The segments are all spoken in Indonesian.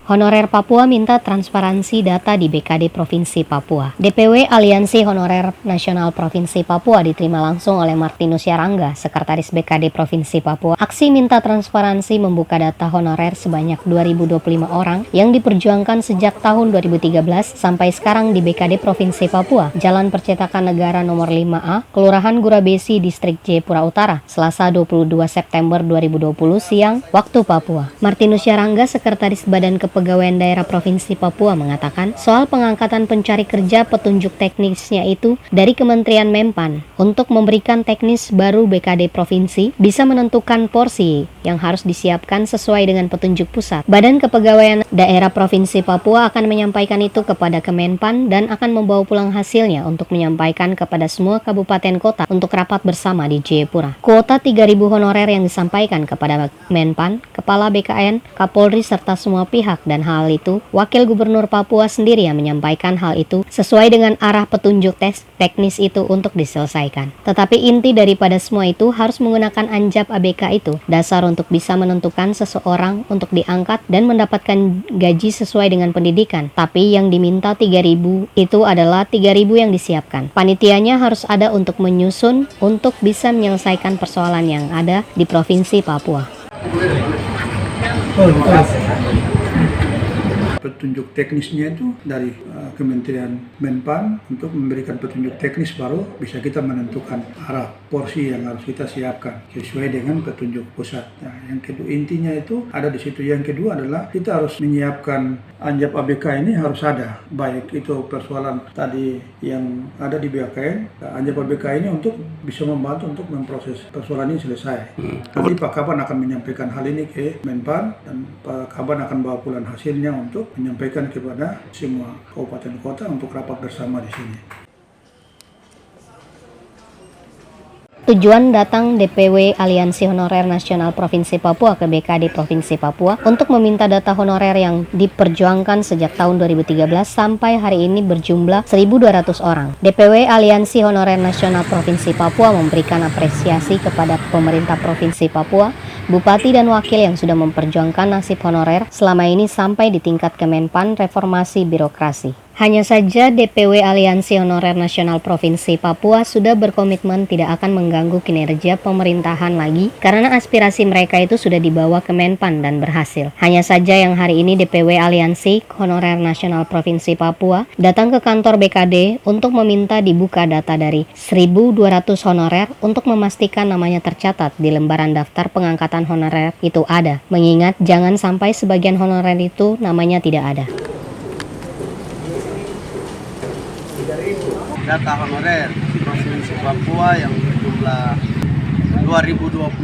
Honorer Papua minta transparansi data di BKD Provinsi Papua. DPW Aliansi Honorer Nasional Provinsi Papua diterima langsung oleh Martinus Yarangga, Sekretaris BKD Provinsi Papua. Aksi minta transparansi membuka data honorer sebanyak 2.025 orang yang diperjuangkan sejak tahun 2013 sampai sekarang di BKD Provinsi Papua, Jalan Percetakan Negara nomor 5A, Kelurahan Gurabesi, Distrik Jayapura Utara, Selasa 22 September 2020 siang, waktu Papua. Martinus Yarangga, Sekretaris Badan Kepegawaian Daerah Provinsi Papua mengatakan soal pengangkatan pencari kerja petunjuk teknisnya itu dari Kementerian Menpan untuk memberikan teknis baru BKD Provinsi bisa menentukan porsi yang harus disiapkan sesuai dengan petunjuk pusat. Badan Kepegawaian Daerah Provinsi Papua akan menyampaikan itu kepada Kemenpan dan akan membawa pulang hasilnya untuk menyampaikan kepada semua kabupaten kota untuk rapat bersama di Jayapura. Kuota 3.000 honorer yang disampaikan kepada Menpan, Kepala BKN, Kapolri serta semua pihak. Dan hal itu, Wakil Gubernur Papua sendiri yang menyampaikan hal itu sesuai dengan arah petunjuk teknis itu untuk diselesaikan. Tetapi inti daripada semua itu harus menggunakan anjap ABK itu, dasar untuk bisa menentukan seseorang untuk diangkat dan mendapatkan gaji sesuai dengan pendidikan. Tapi yang diminta 3.000 itu adalah 3.000 yang disiapkan. Panitianya harus ada untuk menyusun untuk bisa menyelesaikan persoalan yang ada di Provinsi Papua. Petunjuk teknisnya itu dari Kementerian Menpan untuk memberikan petunjuk teknis baru bisa kita menentukan arah porsi yang harus kita siapkan sesuai dengan petunjuk pusat. Nah, yang kedua intinya itu ada di situ. Yang kedua adalah kita harus menyiapkan anjap ABK ini harus ada, baik itu persoalan tadi yang ada di BKN, anjap ABK ini untuk bisa membantu untuk memproses persoalan ini selesai. Nanti Pak Kaban akan menyampaikan hal ini ke Menpan dan Pak Kaban akan bawa pulang hasilnya untuk menyampaikan kepada semua kabupaten kota untuk rapat bersama di sini. Tujuan datang DPW Aliansi Honorer Nasional Provinsi Papua ke BKD Provinsi Papua untuk meminta data honorer yang diperjuangkan sejak tahun 2013 sampai hari ini berjumlah 1.200 orang. DPW Aliansi Honorer Nasional Provinsi Papua memberikan apresiasi kepada pemerintah Provinsi Papua, Bupati dan Wakil yang sudah memperjuangkan nasib honorer selama ini sampai di tingkat Kemenpan Reformasi Birokrasi. Hanya saja DPW Aliansi Honorer Nasional Provinsi Papua sudah berkomitmen tidak akan mengganggu kinerja pemerintahan lagi karena aspirasi mereka itu sudah dibawa ke Menpan dan berhasil. Hanya saja yang hari ini DPW Aliansi Honorer Nasional Provinsi Papua datang ke kantor BKD untuk meminta dibuka data dari 1.200 honorer untuk memastikan namanya tercatat di lembaran daftar pengangkatan honorer itu ada. Mengingat jangan sampai sebagian honorer itu namanya tidak ada. Data honorer Provinsi Papua yang berjumlah 2025.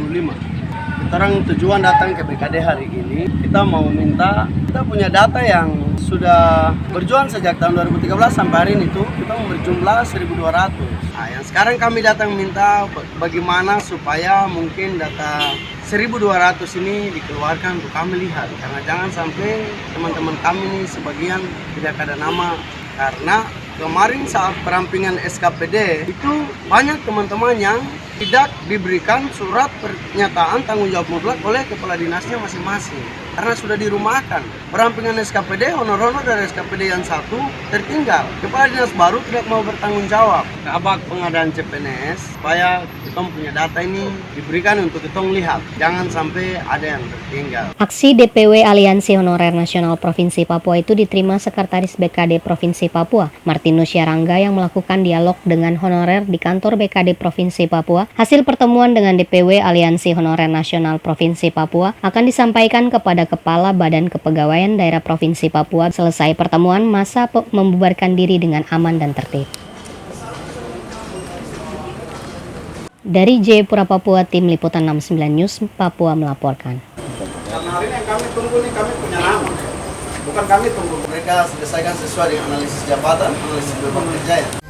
Kita orang tujuan datang ke BKD hari ini, kita mau minta, kita punya data yang sudah berjuang sejak tahun 2013 sampai hari ini tuh, kita mau berjumlah 1.200. Nah, yang sekarang kami datang minta bagaimana supaya mungkin data 1.200 ini dikeluarkan untuk kami lihat. Karena jangan sampai teman-teman kami nih sebagian tidak ada nama, karena kemarin saat perampingan SKPD itu banyak teman-teman yang tidak diberikan surat pernyataan tanggung jawab mutlak oleh kepala dinasnya masing-masing karena sudah dirumahkan. Perampingan SKPD, honor-honor dari SKPD yang satu tertinggal. Kepala dinas baru tidak mau bertanggung jawab. Kabak pengadaan CPNS supaya kita punya data ini diberikan untuk kita lihat. Jangan sampai ada yang tertinggal. Aksi DPW Aliansi Honorer Nasional Provinsi Papua itu diterima Sekretaris BKD Provinsi Papua, Martinus Yarangga, yang melakukan dialog dengan honorer di kantor BKD Provinsi Papua. Hasil pertemuan dengan DPW Aliansi Honorer Nasional Provinsi Papua akan disampaikan kepada Kepala Badan Kepegawaian Daerah Provinsi Papua. Selesai pertemuan, masa membubarkan diri dengan aman dan tertib. Dari Jayapura, Papua, Tim Liputan 69 News, Papua melaporkan. Karena hari ini yang kami tunggu nih, kami punya nama. Bukan kami tunggu mereka selesaikan sesuai dengan analisis jabatan, analisis beban kerja ya.